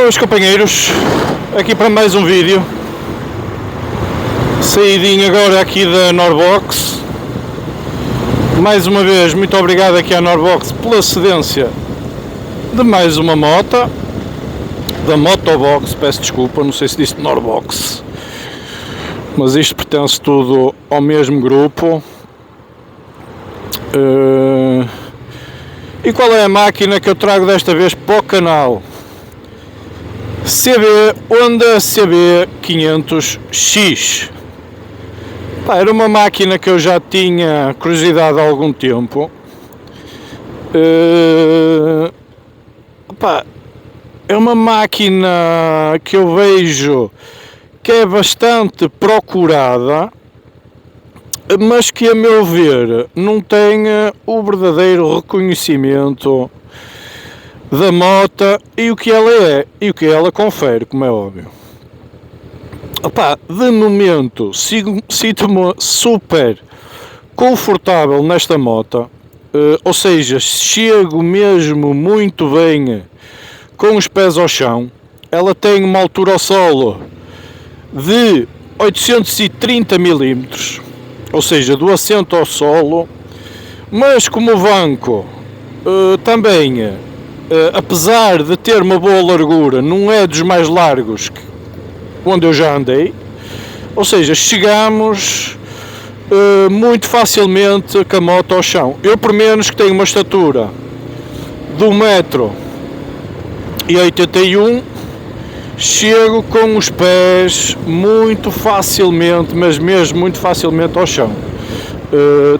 Boas companheiros, aqui para mais um vídeo. Saídinho agora aqui da Norbox. Mais uma vez, muito obrigado aqui à Norbox pela cedência de mais uma moto. Da Motobox, peço desculpa, não sei se disse Norbox, mas isto pertence tudo ao mesmo grupo. E qual é a máquina que eu trago desta vez para o canal? Honda CB 500X. Era uma máquina que eu já tinha curiosidade há algum tempo. É uma máquina que eu vejo que é bastante procurada, mas que, a meu ver, não tem o verdadeiro reconhecimento da moto e o que ela é e o que ela confere, como é óbvio. De momento sinto-me super confortável nesta moto, ou seja, chego mesmo muito bem com os pés ao chão. Ela tem uma altura ao solo de 830 mm, ou seja, do assento ao solo, mas como o banco também, apesar de ter uma boa largura, não é dos mais largos onde eu já andei, ou seja, chegamos muito facilmente com a moto ao chão. Eu, por menos que tenho uma estatura de 1,81 m, chego com os pés muito facilmente, mas mesmo muito facilmente ao chão.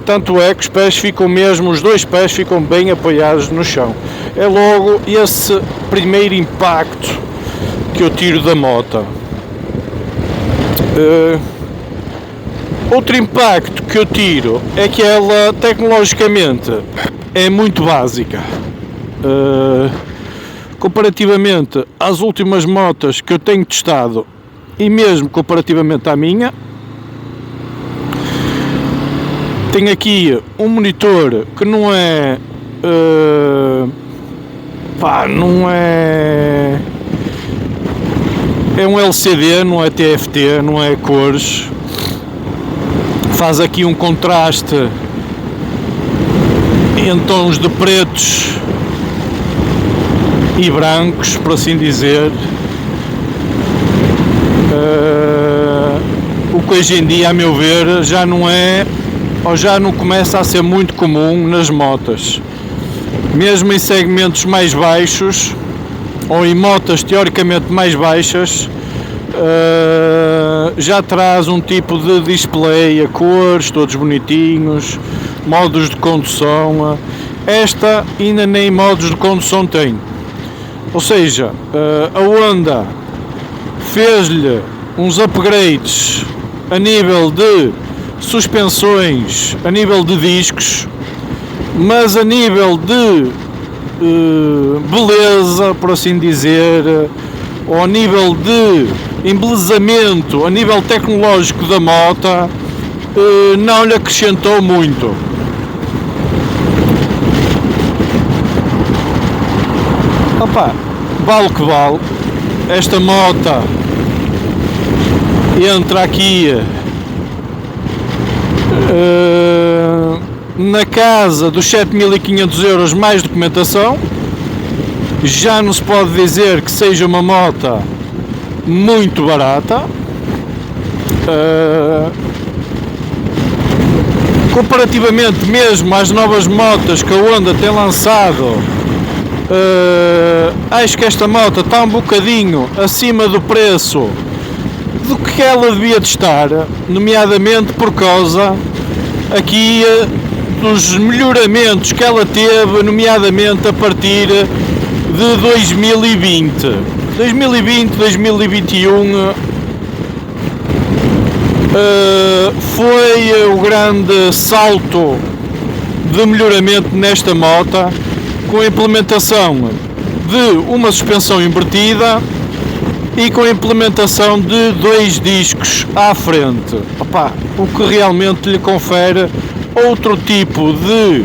Tanto é que os pés ficam mesmo, os dois pés ficam bem apoiados no chão. É logo esse primeiro impacto que eu tiro da moto. Outro impacto que eu tiro é que ela tecnologicamente é muito básica. Comparativamente às últimas motos que eu tenho testado e mesmo comparativamente à minha, tenho aqui um monitor que não é é um LCD, não é TFT, não é cores. Faz aqui um contraste em tons de pretos e brancos, por assim dizer. O que hoje em dia, a meu ver, já não é, ou já não começa a ser muito comum nas motas. Mesmo em segmentos mais baixos, ou em motas teoricamente mais baixas, já traz um tipo de display a cores, todos bonitinhos, modos de condução. Esta ainda nem modos de condução tem. Ou seja, a Honda fez-lhe uns upgrades a nível de suspensões, a nível de discos, mas a nível de beleza, por assim dizer, ou a nível de embelezamento, a nível tecnológico da moto, não lhe acrescentou muito. Vale o que vale. Esta moto entra aqui na casa dos 7.500 euros mais documentação. Já não se pode dizer que seja uma moto muito barata. Comparativamente mesmo às novas motos que a Honda tem lançado, acho que esta moto está um bocadinho acima do preço do que ela devia de estar, nomeadamente por causa aqui dos melhoramentos que ela teve, nomeadamente a partir de 2020, 2021 foi o grande salto de melhoramento nesta moto, com a implementação de uma suspensão invertida e com a implementação de 2 discos à frente, o que realmente lhe confere outro tipo de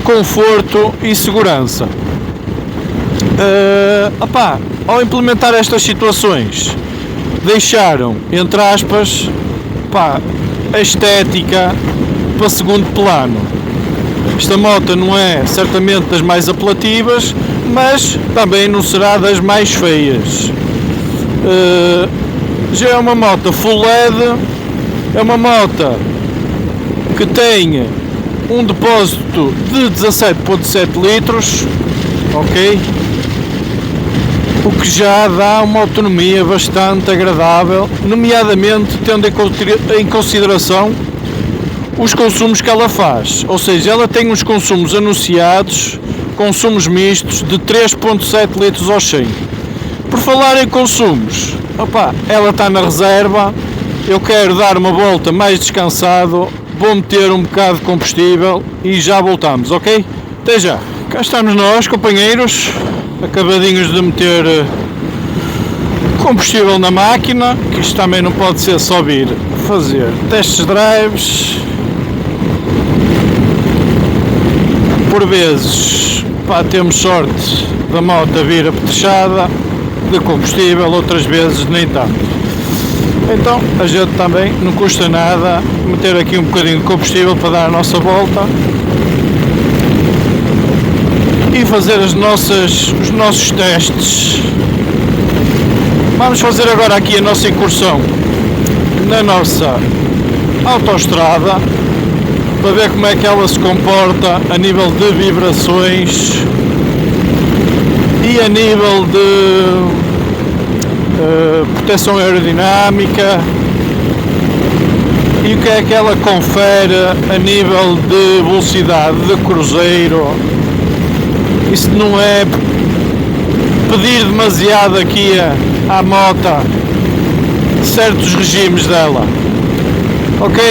conforto e segurança. ao implementar estas situações, deixaram, entre aspas, a estética para segundo plano. Esta moto não é certamente das mais apelativas, mas também não será das mais feias. Já é uma moto full LED, é uma moto que tem um depósito de 17,7 litros, ok? O que já dá uma autonomia bastante agradável, nomeadamente tendo em consideração os consumos que ela faz. Ou seja, ela tem uns consumos anunciados, consumos mistos de 3,7 litros ao 100. Por falar em consumos, ela está na reserva, eu quero dar uma volta mais descansado, vou meter um bocado de combustível e já voltamos, ok? Até já! Cá estamos nós, companheiros, acabadinhos de meter combustível na máquina, que isto também não pode ser só vir fazer testes drives. Por vezes temos sorte da moto vir apetrechada de combustível, outras vezes nem tanto. Então a gente também não custa nada meter aqui um bocadinho de combustível para dar a nossa volta e fazer os nossos testes. Vamos fazer agora aqui a nossa incursão na nossa autoestrada para ver como é que ela se comporta a nível de vibrações e a nível de proteção aerodinâmica e o que é que ela confere a nível de velocidade de cruzeiro. Isso não é pedir demasiado aqui à moto certos regimes dela. Ok?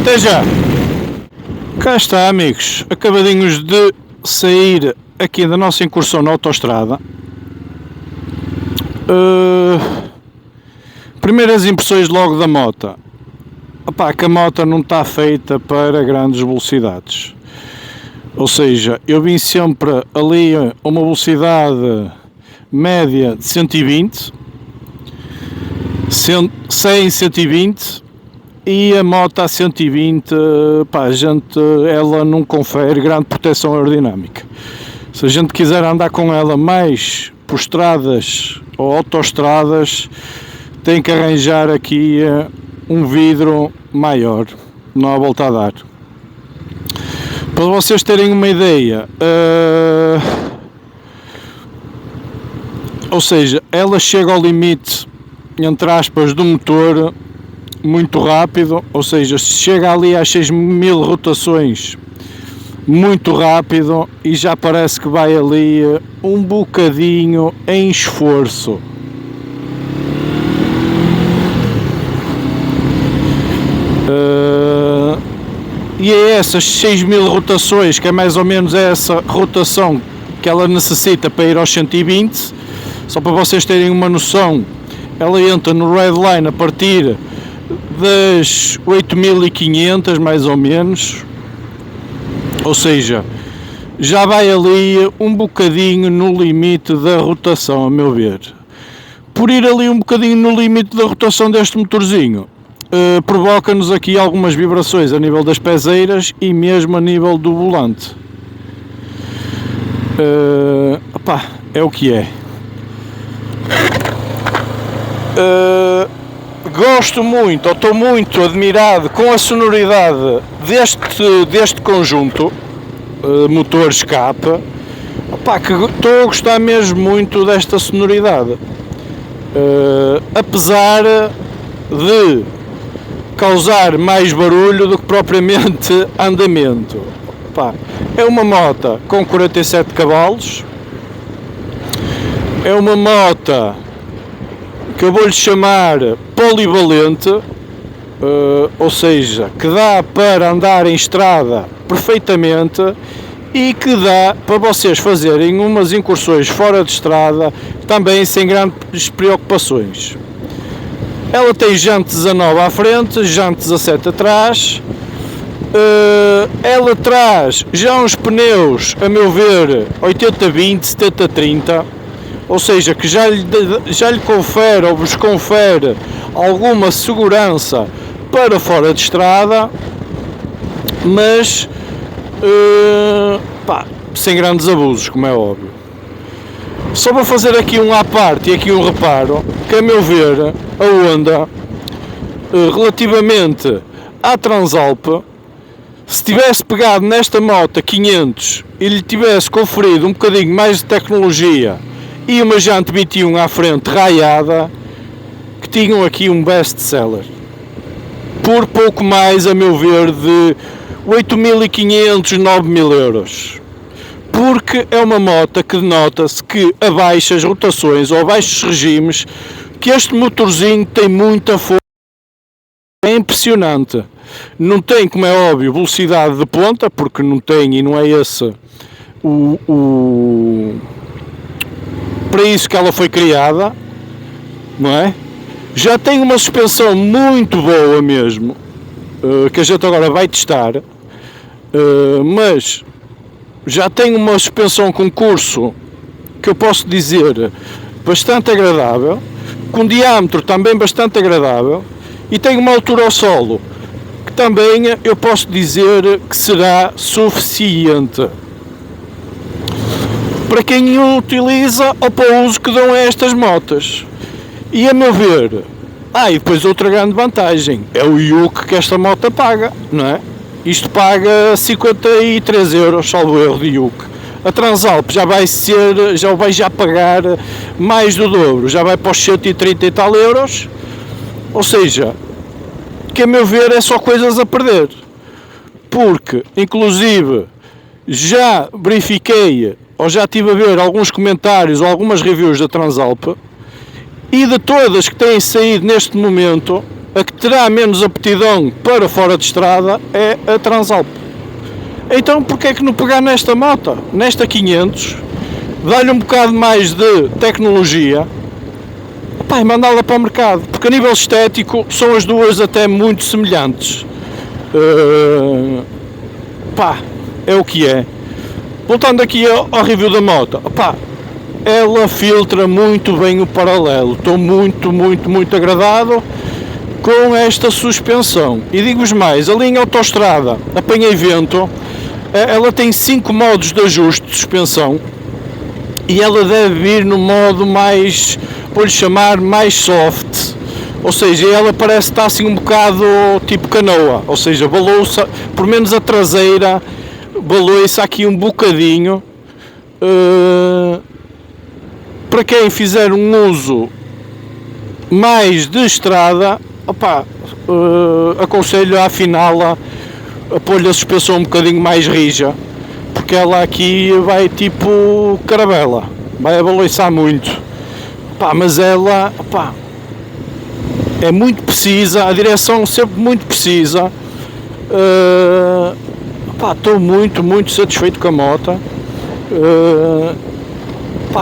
Até já! Cá está, amigos, acabadinhos de sair aqui da nossa incursão na autoestrada. Primeiras impressões logo da moto. Que a moto não está feita para grandes velocidades. Ou seja, eu vim sempre ali a uma velocidade média de 120, 100, 120 e a moto a 120, ela não confere grande proteção aerodinâmica. Se a gente quiser andar com ela mais por estradas ou autoestradas, tem que arranjar aqui um vidro maior, não há volta a dar. Para vocês terem uma ideia, ou seja, ela chega ao limite, entre aspas, do motor muito rápido, ou seja, chega ali às 6.000 rotações muito rápido e já parece que vai ali um bocadinho em esforço. E é essas 6.000 rotações, que é mais ou menos essa rotação que ela necessita para ir aos 120, só para vocês terem uma noção, ela entra no redline a partir das 8.500 mais ou menos, ou seja, já vai ali um bocadinho no limite da rotação, a meu ver. Por ir ali um bocadinho no limite da rotação deste motorzinho, provoca-nos aqui algumas vibrações a nível das pezeiras e mesmo a nível do volante. É o que é. Gosto muito, ou estou muito admirado com a sonoridade deste conjunto motor escape, que estou a gostar mesmo muito desta sonoridade, apesar de causar mais barulho do que propriamente andamento. É uma moto com 47 cavalos, é uma moto que eu vou-lhe chamar polivalente, ou seja, que dá para andar em estrada perfeitamente e que dá para vocês fazerem umas incursões fora de estrada também sem grandes preocupações. Ela tem jante 19 à frente, jante 17 atrás. Ela traz já uns pneus, a meu ver, 80-20, 70-30, ou seja, que já lhe confere ou vos confere alguma segurança para fora de estrada, mas sem grandes abusos, como é óbvio. Só para fazer aqui um à parte e aqui um reparo, que a meu ver a Honda, relativamente à Transalp, se tivesse pegado nesta moto 500 e lhe tivesse conferido um bocadinho mais de tecnologia e uma jante 21 à frente raiada, que tinham aqui um best seller por pouco mais, a meu ver, de 8.500, 9.000 euros, porque é uma moto que denota-se que a baixas rotações ou a baixos regimes, que este motorzinho tem muita força. É impressionante. Não tem, como é óbvio, velocidade de ponta, porque não tem, e não é esse para isso que ela foi criada, não é? Já tem uma suspensão muito boa mesmo, que a gente agora vai testar, mas já tem uma suspensão com curso que eu posso dizer bastante agradável, com diâmetro também bastante agradável, e tem uma altura ao solo que também eu posso dizer que será suficiente para quem o utiliza ou para o uso que dão a estas motas. E a meu ver, e depois outra grande vantagem, é o IUC que esta moto paga, não é? Isto paga 53 euros, salvo erro, de IUC. A Transalp já vai pagar mais do dobro, já vai para os 130 e tal euros, ou seja, que a meu ver é só coisas a perder, porque inclusive já verifiquei, ou já estive a ver alguns comentários ou algumas reviews da Transalp, e de todas que têm saído neste momento, a que terá menos aptidão para fora de estrada é a Transalp. Então porque é que não pegar nesta moto, nesta 500, dar-lhe um bocado mais de tecnologia, e mandá-la para o mercado, porque a nível estético são as duas até muito semelhantes. É o que é. Voltando aqui ao review da moto, ela filtra muito bem o paralelo. Estou muito agradado com esta suspensão. E digo-vos mais, ali em autoestrada, apanhei vento, ela tem 5 modos de ajuste de suspensão, e ela deve vir no modo mais, vou-lhe chamar, mais soft. Ou seja, ela parece estar assim um bocado tipo canoa, ou seja, balou-se, por menos a traseira, balou-se aqui um bocadinho. Para quem fizer um uso mais de estrada, aconselho a afiná-la, a pôr-lhe a suspensão um bocadinho mais rija, porque ela aqui vai tipo caravela, vai abaloiçar muito. Mas ela é muito precisa, a direção sempre muito precisa. Estou muito satisfeito com a moto.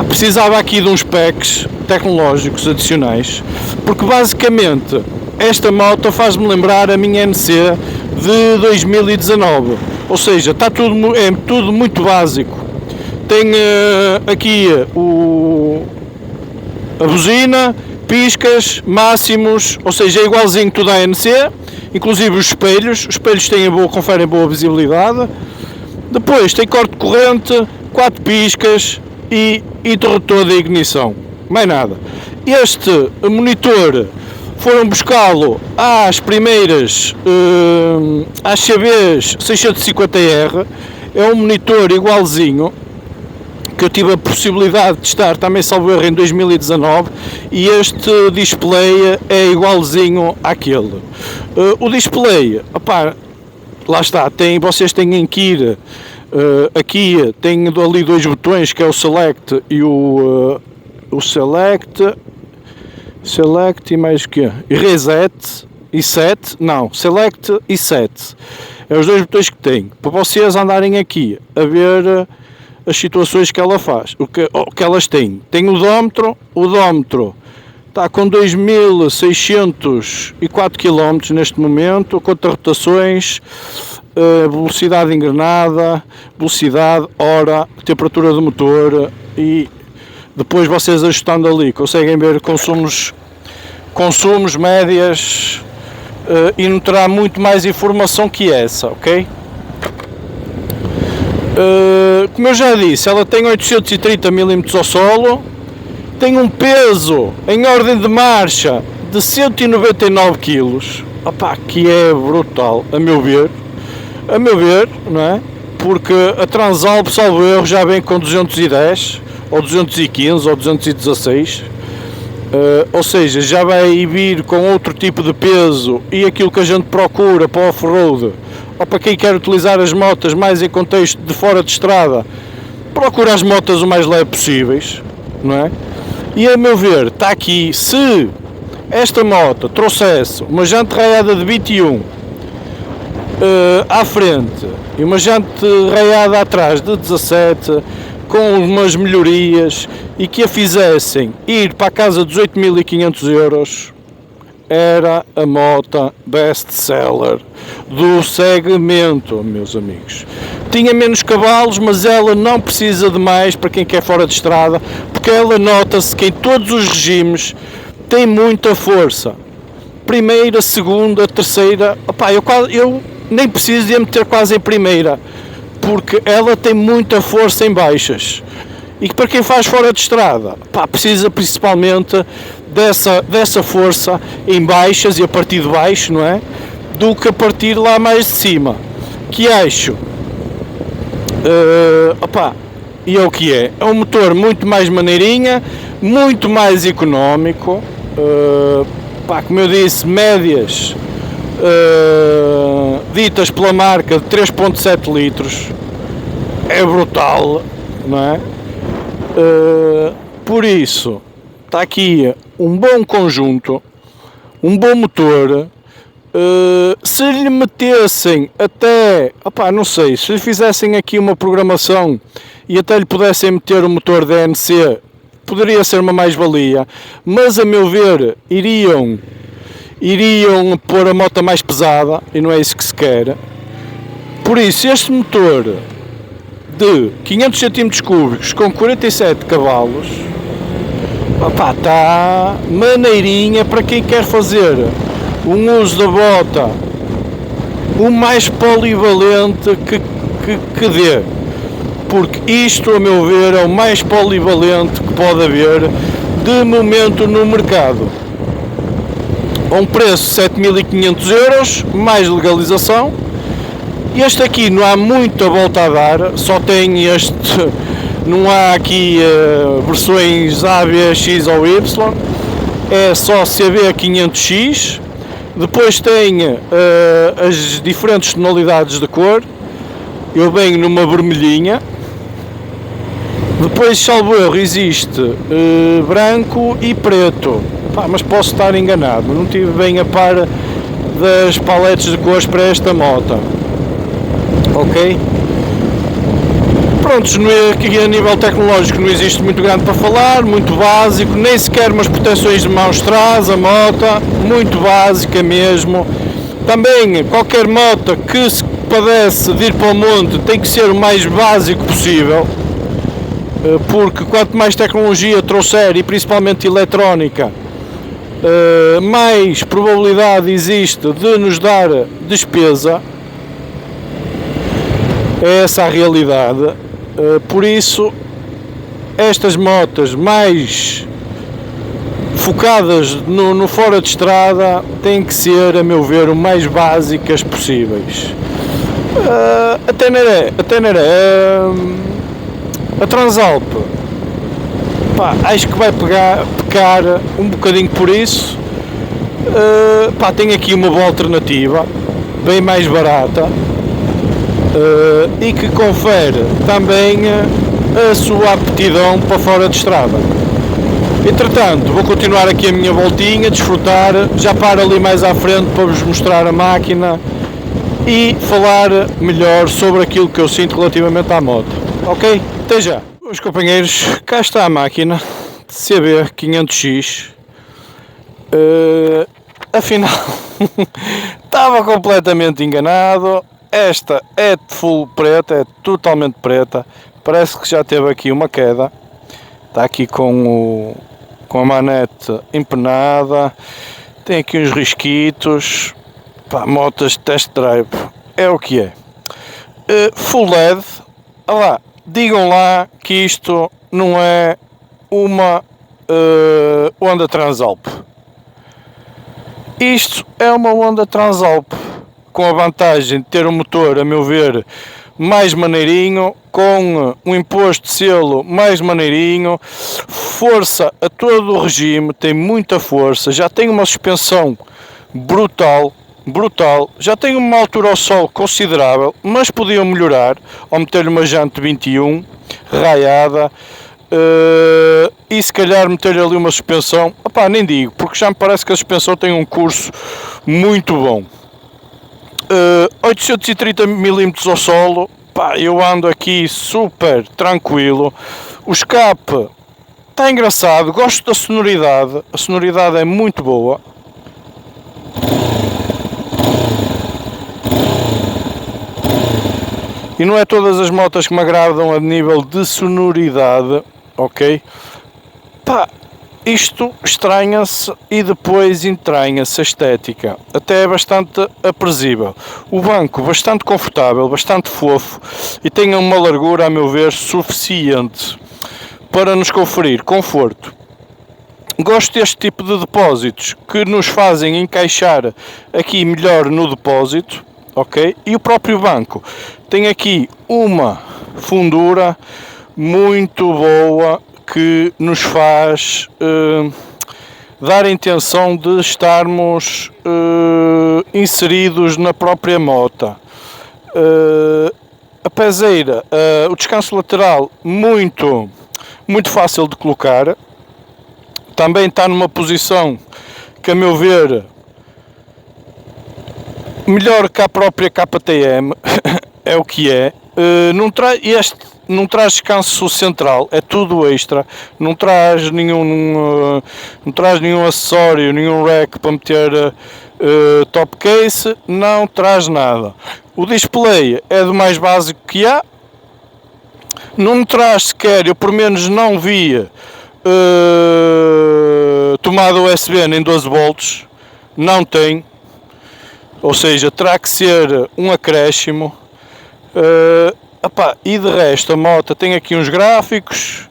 Precisava aqui de uns packs tecnológicos adicionais, porque basicamente esta moto faz-me lembrar a minha NC de 2019, ou seja, é tudo muito básico. Tem aqui a buzina, piscas, máximos, ou seja, é igualzinho tudo à NC, inclusive os espelhos conferem boa visibilidade. Depois tem corte de corrente, 4 piscas e interruptor de ignição, mais nada. Este monitor foram buscá-lo às primeiras às CBs 650R, é um monitor igualzinho que eu tive a possibilidade de testar também, salvo erro, em 2019, e este display é igualzinho àquele. O display, lá está, vocês têm que ir aqui, tem ali 2 botões, que é o Select e o Select e mais o quê? E Reset e Set, não, Select e Set, é os 2 botões que tem, para vocês andarem aqui a ver as situações que ela faz, o que elas têm. Tem o odómetro está com 2.604 km neste momento, conta rotações, velocidade engrenada, velocidade, hora, temperatura do motor e depois vocês ajustando ali conseguem ver consumos médias, e não terá muito mais informação que essa, ok? Como eu já disse, ela tem 830 mm ao solo, tem um peso em ordem de marcha de 199 kg, opá, que é brutal, a meu ver, não é? Porque a Transalp, salvo erro, já vem com 210, ou 215, ou 216, ou seja, já vai vir com outro tipo de peso e aquilo que a gente procura para o off-road, ou para quem quer utilizar as motas mais em contexto de fora de estrada, procura as motas o mais leve possíveis, não é? E a meu ver, está aqui, se esta moto trouxesse uma jante raiada de 21 à frente e uma jante raiada atrás de 17, com umas melhorias, e que a fizessem ir para a casa dos 8.500 euros, era a moto best seller do segmento, meus amigos. Tinha menos cavalos, mas ela não precisa de mais para quem quer fora de estrada, porque ela nota-se que em todos os regimes tem muita força. Primeira, segunda, terceira, opá, eu nem preciso de a meter quase em primeira, porque ela tem muita força em baixas. E que para quem faz fora de estrada, pá, precisa principalmente dessa força em baixas e a partir de baixo, não é? Do que a partir lá mais de cima. Que acho, opá, e é o que é. É um motor muito mais maneirinha, muito mais económico, pá, como eu disse, médias ditas pela marca de 3.7 litros, é brutal, não é? Por isso, está aqui um bom conjunto, um bom motor. Se lhe metessem até, opá, não sei, se lhe fizessem aqui uma programação e até lhe pudessem meter o motor DNC, poderia ser uma mais-valia, mas a meu ver iriam pôr a moto mais pesada e não é isso que se quer. Por isso, este motor de 500 cm3 com 47 cavalos, opá, está maneirinha para quem quer fazer um uso da bota o mais polivalente que dê, porque isto, a meu ver, é o mais polivalente que pode haver de momento no mercado. A um preço de 7.500 euros, mais legalização. Este aqui não há muita volta a dar, só tem este, não há aqui versões A, B, X ou Y, é só CB 500X, depois tem as diferentes tonalidades de cor, eu venho numa vermelhinha, depois, salvo erro, existe branco e preto. Pá, mas posso estar enganado, não estive bem a par das paletes de cores para esta moto, ok? Prontos, aqui a nível tecnológico não existe muito grande para falar, muito básico, nem sequer umas proteções de mãos traz a moto, muito básica mesmo. Também qualquer moto que se padece de ir para o monte tem que ser o mais básico possível, porque quanto mais tecnologia trouxer, e principalmente eletrónica, mais probabilidade existe de nos dar despesa. É essa a realidade. Por isso, estas motas mais focadas no fora de estrada têm que ser, a meu ver, o mais básicas possíveis. A Teneré, a Transalp, pá, acho que vai pecar um bocadinho por isso. Pá, tem aqui uma boa alternativa, bem mais barata, e que confere também a sua aptidão para fora de estrada. Entretanto, vou continuar aqui a minha voltinha, desfrutar, já paro ali mais à frente para vos mostrar a máquina e falar melhor sobre aquilo que eu sinto relativamente à moto. Ok? Até já! Meus companheiros, cá está a máquina CB 500X. Afinal, estava completamente enganado. Esta é de full preta, é totalmente preta. Parece que já teve aqui uma queda. Está aqui com a manete empenada, tem aqui uns risquitos, pá, motas de test drive, é o que é. Full LED, lá, digam lá que isto não é uma Honda Transalp. Isto é uma Honda Transalp, com a vantagem de ter um motor, a meu ver, mais maneirinho, com um imposto de selo mais maneirinho, força a todo o regime, tem muita força, já tem uma suspensão brutal, já tem uma altura ao solo considerável, mas podiam melhorar ao meter-lhe uma jante 21 raiada, e se calhar meter ali uma suspensão, opá, nem digo, porque já me parece que a suspensão tem um curso muito bom. 830 mm ao solo, pá, eu ando aqui super tranquilo. O escape está engraçado, gosto da sonoridade, a sonoridade é muito boa. E não é todas as motas que me agradam a nível de sonoridade, ok? Pá, isto estranha-se e depois entranha-se a estética, até é bastante aprazível. O banco bastante confortável, bastante fofo e tem uma largura, a meu ver, suficiente para nos conferir conforto. Gosto deste tipo de depósitos que nos fazem encaixar aqui melhor no depósito, ok? E o próprio banco tem aqui uma fundura muito boa que nos faz dar a intenção de estarmos inseridos na própria moto. A peseira, o descanso lateral muito fácil de colocar, também está numa posição que, a meu ver, melhor que a própria KTM, é o que é. Não traz descanso central, é tudo extra, não traz nenhum acessório, nenhum rack para meter top case, não traz nada. O display é do mais básico que há, não traz sequer, eu por menos não vi tomada USB em 12 volts, não tem, ou seja, terá que ser um acréscimo. E de resto a moto tem aqui uns gráficos,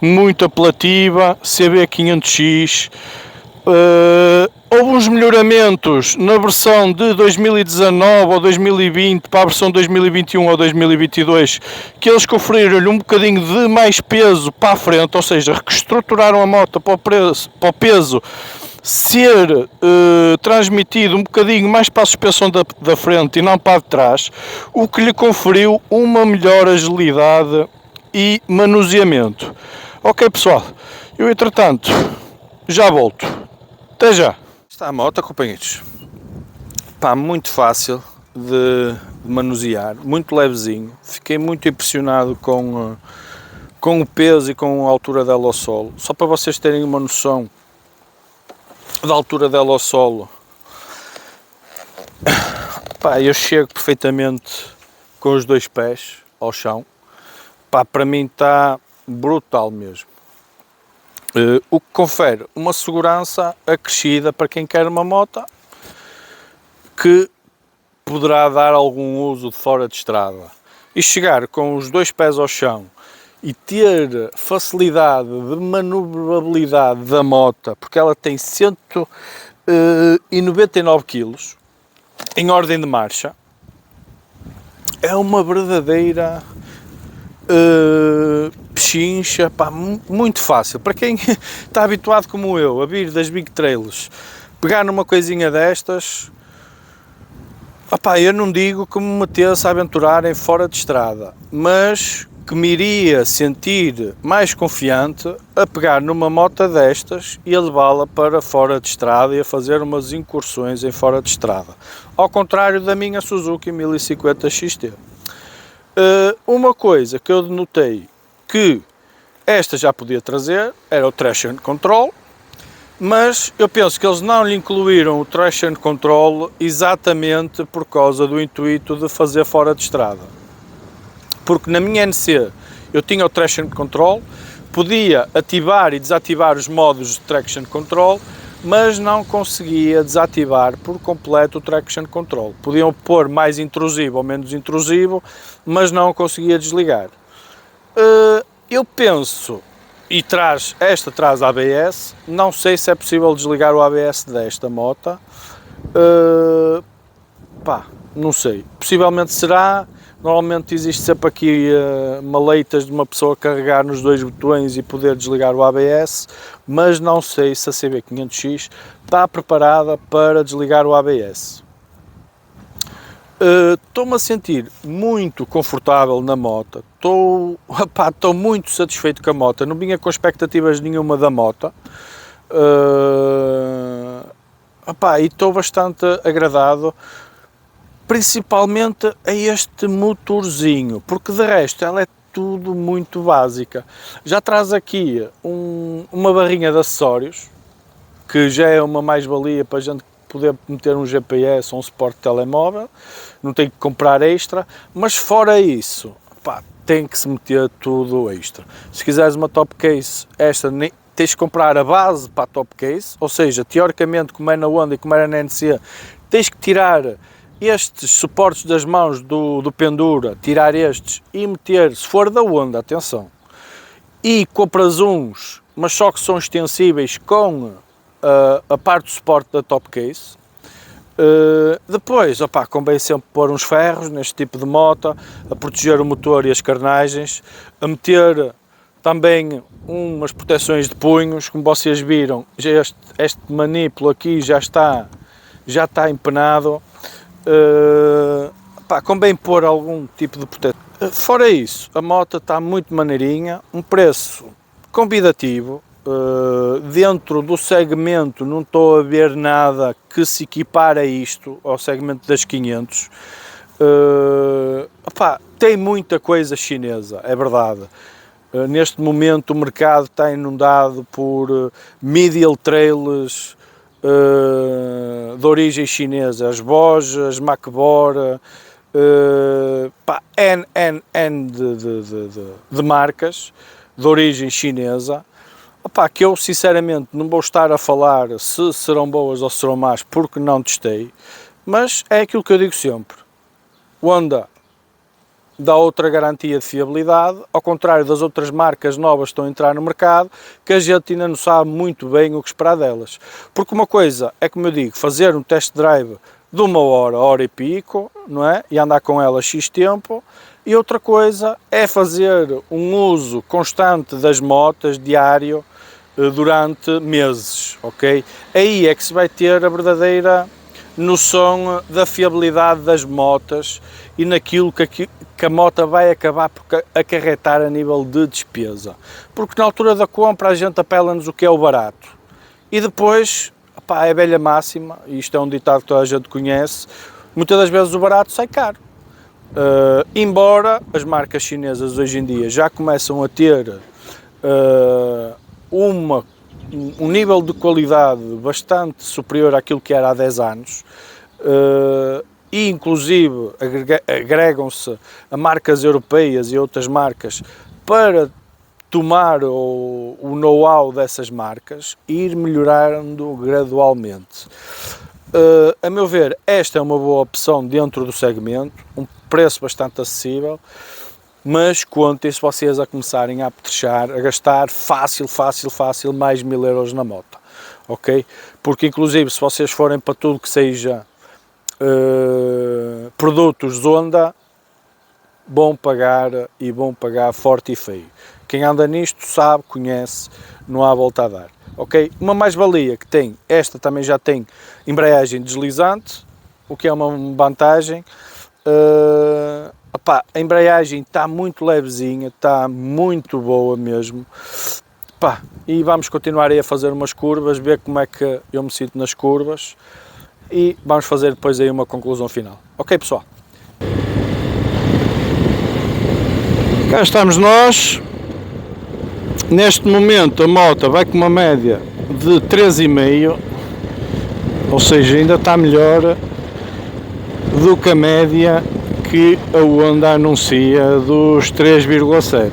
muito apelativa, CB500X, houve uns melhoramentos na versão de 2019 ou 2020 para a versão 2021 ou 2022, que eles conferiram-lhe um bocadinho de mais peso para a frente, ou seja, reestruturaram a moto para o peso ser transmitido um bocadinho mais para a suspensão da frente e não para a de trás, o que lhe conferiu uma melhor agilidade e manuseamento. Ok, pessoal, eu entretanto já volto. Até já. Está a moto, companheiros. Pá, muito fácil de manusear, muito levezinho. Fiquei muito impressionado com o peso e com a altura dela ao solo. Só para vocês terem uma noção da altura dela ao solo, pá, eu chego perfeitamente com os dois pés ao chão. Pá, para mim está brutal mesmo. O que confere uma segurança acrescida para quem quer uma moto que poderá dar algum uso de fora de estrada. E chegar com os dois pés ao chão e ter facilidade de manobrabilidade da moto, porque ela tem 199 kg em ordem de marcha, é uma verdadeira pechincha, pá, muito fácil. Para quem está habituado como eu a vir das Big Trails, pegar numa coisinha destas, opá, eu não digo que me metesse a aventurar em fora de estrada, mas que me iria sentir mais confiante a pegar numa moto destas e a levá-la para fora de estrada e a fazer umas incursões em fora de estrada, ao contrário da minha Suzuki 1050 XT. Uma coisa que eu notei que esta já podia trazer era o Traction Control, mas eu penso que eles não lhe incluíram o Traction Control exatamente por causa do intuito de fazer fora de estrada. Porque na minha NC eu tinha o Traction Control, podia ativar e desativar os modos de traction control, mas não conseguia desativar por completo o traction control. Podiam pôr mais intrusivo ou menos intrusivo, mas não conseguia desligar. Eu penso, e esta traz ABS, não sei se é possível desligar o ABS desta moto, não sei, possivelmente será. Normalmente existe sempre aqui maleitas de uma pessoa carregar nos dois botões e poder desligar o ABS, mas não sei se a CB500X está preparada para desligar o ABS. Estou-me a sentir muito confortável na moto, estou muito satisfeito com a moto, não vinha com expectativas nenhuma da moto, e estou bastante agradado, principalmente a este motorzinho, porque de resto ela é tudo muito básica. Já traz aqui uma barrinha de acessórios, que já é uma mais-valia para a gente poder meter um GPS ou um suporte de telemóvel, não tem que comprar extra, mas fora isso, tem que se meter tudo extra. Se quiseres uma top case, tens que comprar a base para a top case, ou seja, teoricamente, como é na Honda e como era na NC, tens que tirar estes suportes das mãos do Pendura, tirar estes e meter, se for da Honda, atenção, e compras uns, mas só que são extensíveis com a parte do suporte da top case. Depois, convém sempre pôr uns ferros neste tipo de moto, a proteger o motor e as carnagens, a meter também umas proteções de punhos, como vocês viram, este manípulo aqui já está empenado. Convém pôr algum tipo de proteção. Fora isso, a moto está muito maneirinha, um preço convidativo. Dentro do segmento não estou a ver nada que se equipare a isto, ao segmento das 500. Tem muita coisa chinesa, é verdade. Neste momento o mercado está inundado por medial trailers de origem chinesa, as Bosch, as Macbora, N de marcas de origem chinesa, que eu sinceramente não vou estar a falar se serão boas ou serão más, porque não testei, mas é aquilo que eu digo sempre, Honda dá outra garantia de fiabilidade, ao contrário das outras marcas novas que estão a entrar no mercado, que a gente ainda não sabe muito bem o que esperar delas. Porque uma coisa é, como eu digo, fazer um test drive de 1 hora e pico, não é? E andar com ela X tempo, e outra coisa é fazer um uso constante das motas, diário, durante meses, ok? Aí é que se vai ter a verdadeira noção da fiabilidade das motas e naquilo que a moto vai acabar por acarretar a nível de despesa. Porque na altura da compra a gente apela-nos o que é o barato. E depois, é a velha máxima, e isto é um ditado que toda a gente conhece, muitas das vezes o barato sai caro. Embora as marcas chinesas hoje em dia já começam a ter um nível de qualidade bastante superior àquilo que era há 10 anos, e inclusive agregam-se a marcas europeias e outras marcas para tomar o know-how dessas marcas e ir melhorando gradualmente. A meu ver, esta é uma boa opção dentro do segmento, um preço bastante acessível, mas contem se vocês a começarem a apetrechar, a gastar fácil mais 1000 euros na moto, ok? Porque inclusive se vocês forem para tudo que seja produtos Honda, vão pagar forte e feio. Quem anda nisto sabe, conhece, não há volta a dar, ok? Uma mais-valia que tem, esta também já tem embreagem deslizante, o que é uma vantagem. A embreagem está muito levezinha, está muito boa mesmo, e vamos continuar aí a fazer umas curvas, ver como é que eu me sinto nas curvas e vamos fazer depois aí uma conclusão final. Ok, pessoal? Cá estamos nós. Neste momento a moto vai com uma média de 3,5, ou seja, ainda está melhor do que a média que a Honda anuncia dos 3,7.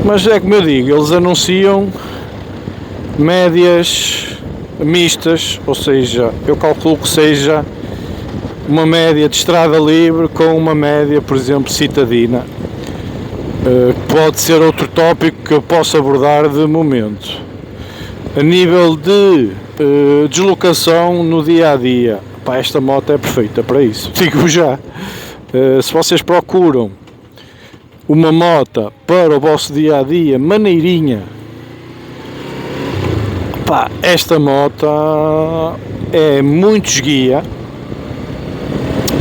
Mas é como eu digo, eles anunciam médias mistas, ou seja, eu calculo que seja uma média de estrada livre com uma média, por exemplo, citadina. Pode ser outro tópico que eu possa abordar de momento. A nível de deslocação no dia a dia, pá, esta moto é perfeita para isso, digo já. Se vocês procuram uma moto para o vosso dia a dia, maneirinha, pá, esta moto é muito esguia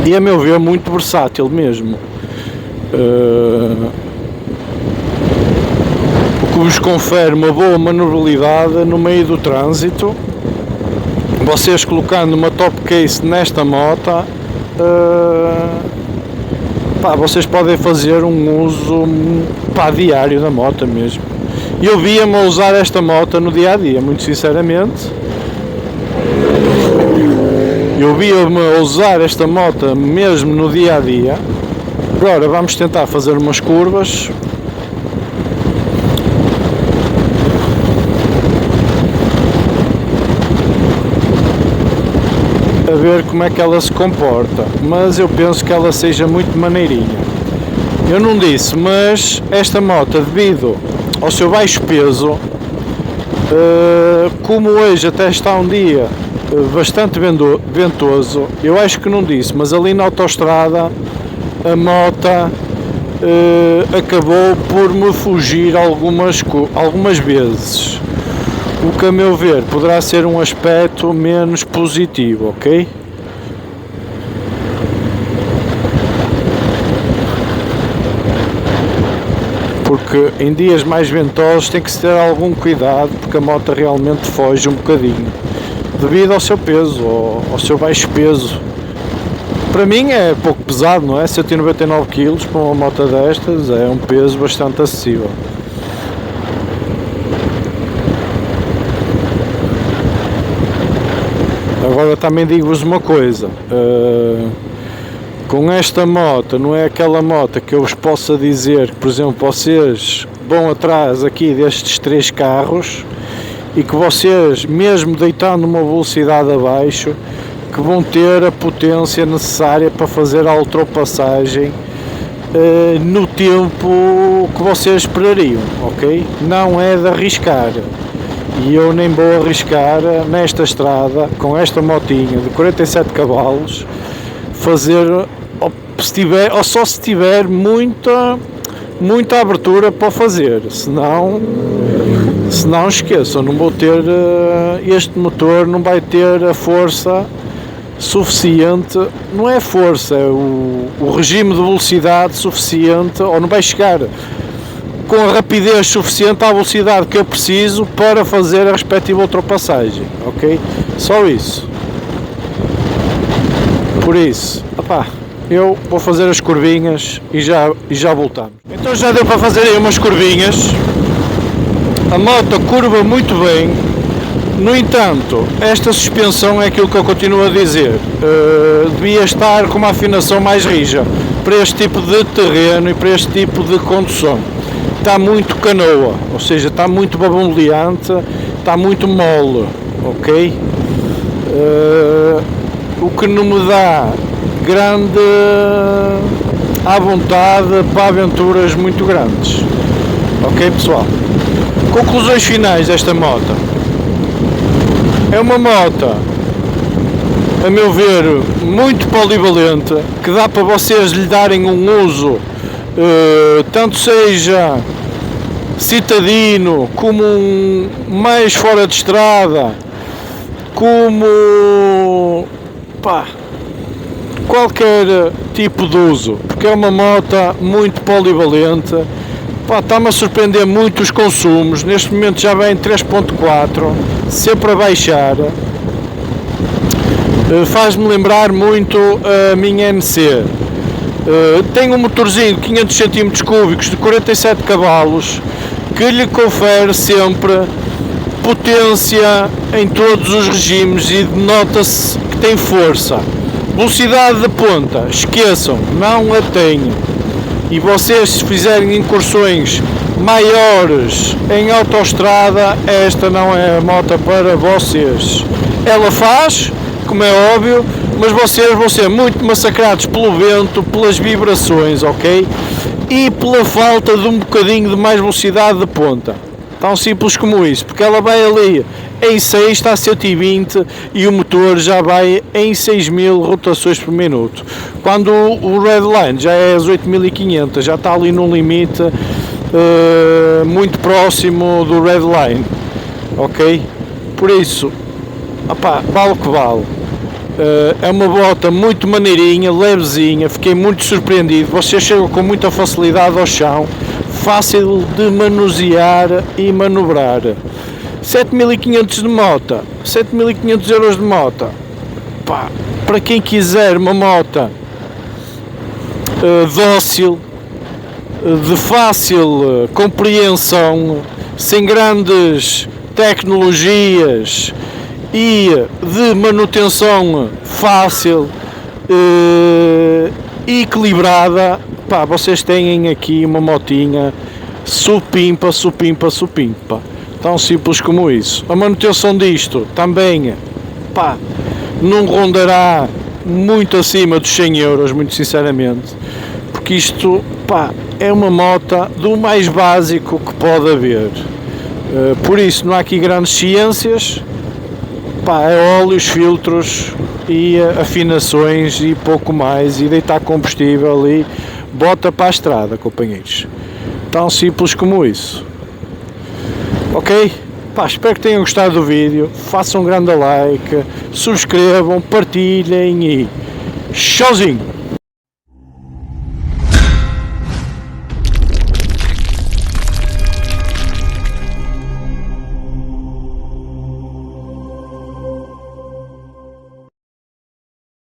e, a meu ver, muito versátil mesmo. O que vos confere uma boa manobrabilidade no meio do trânsito. Vocês colocando uma top case nesta moto, pá, vocês podem fazer um uso, pá, diário da moto mesmo. Eu via-me a usar esta moto no dia a dia, muito sinceramente. Eu via-me a usar esta moto mesmo no dia a dia. Agora vamos tentar fazer umas curvas. A ver como é que ela se comporta, mas eu penso que ela seja muito maneirinha. Eu não disse, mas esta moto, devido ao seu baixo peso, como hoje até está um dia bastante ventoso, eu acho que não disse, mas ali na autoestrada a moto acabou por me fugir algumas vezes. O que, a meu ver, poderá ser um aspecto menos positivo, ok? Porque em dias mais ventosos tem que se ter algum cuidado, porque a moto realmente foge um bocadinho, devido ao seu peso, ao seu baixo peso. Para mim é pouco pesado, não é? 199 kg para uma moto destas é um peso bastante acessível. Agora também digo-vos uma coisa, com esta moto, não é aquela moto que eu vos possa dizer que, por exemplo, vocês vão atrás aqui destes 3 carros e que vocês, mesmo deitando uma velocidade abaixo, que vão ter a potência necessária para fazer a ultrapassagem no tempo que vocês esperariam, ok? Não é de arriscar. E eu nem vou arriscar nesta estrada, com esta motinha de 47 cavalos, fazer, só se tiver muita abertura para fazer, senão esqueçam, não vou ter, este motor não vai ter a força suficiente, não é força, é o regime de velocidade suficiente, ou não vai chegar com a rapidez suficiente à velocidade que eu preciso para fazer a respectiva ultrapassagem, ok? Só isso. Por isso, opá, eu vou fazer as curvinhas e já voltamos. Então já deu para fazer aí umas curvinhas. A moto curva muito bem. No entanto, esta suspensão é aquilo que eu continuo a dizer. Devia estar com uma afinação mais rija para este tipo de terreno e para este tipo de condução. Está muito canoa, ou seja, está muito babamboleante, está muito mole, ok? O que não me dá grande à vontade para aventuras muito grandes, ok, pessoal? Conclusões finais desta moto. É uma moto, a meu ver, muito polivalente, que dá para vocês lhe darem um uso, tanto seja citadino, como mais fora de estrada, como, pá, qualquer tipo de uso, porque é uma moto muito polivalente. Pá, está-me a surpreender muito os consumos. Neste momento já vem 3.4, sempre a baixar. Faz-me lembrar muito a minha MC. Tem um motorzinho de 500 cm3 de 47 cavalos que lhe confere sempre potência em todos os regimes e nota-se que tem força. Velocidade de ponta, esqueçam, não a tenho. E vocês, se fizerem incursões maiores em autoestrada, esta não é a moto para vocês. Ela faz, como é óbvio, mas vocês vão ser muito massacrados pelo vento, pelas vibrações, ok? E pela falta de um bocadinho de mais velocidade de ponta. Tão simples como isso, porque ela vai ali em 6, está a 120 e o motor já vai em 6.000 rotações por minuto. Quando o Redline já é as 8.500, já está ali num limite muito próximo do Redline, ok? Por isso, opá, vale o que vale. É uma bota muito maneirinha, levezinha, fiquei muito surpreendido. Vocês chegam com muita facilidade ao chão, fácil de manusear e manobrar. 7.500 de moto, 7.500 euros de moto. Pá, para quem quiser uma moto dócil, de fácil compreensão, sem grandes tecnologias e de manutenção fácil e equilibrada, pá, vocês têm aqui uma motinha supimpa, supimpa, supimpa, tão simples como isso. A manutenção disto também, pá, não rondará muito acima dos 100 euros, muito sinceramente, porque isto, pá, é uma moto do mais básico que pode haver. Por isso não há aqui grandes ciências, pá, é óleos, filtros e afinações e pouco mais, e deitar combustível e bota para a estrada, companheiros. Tão simples como isso. Ok? Pá, espero que tenham gostado do vídeo, façam um grande like, subscrevam, partilhem e tchauzinho!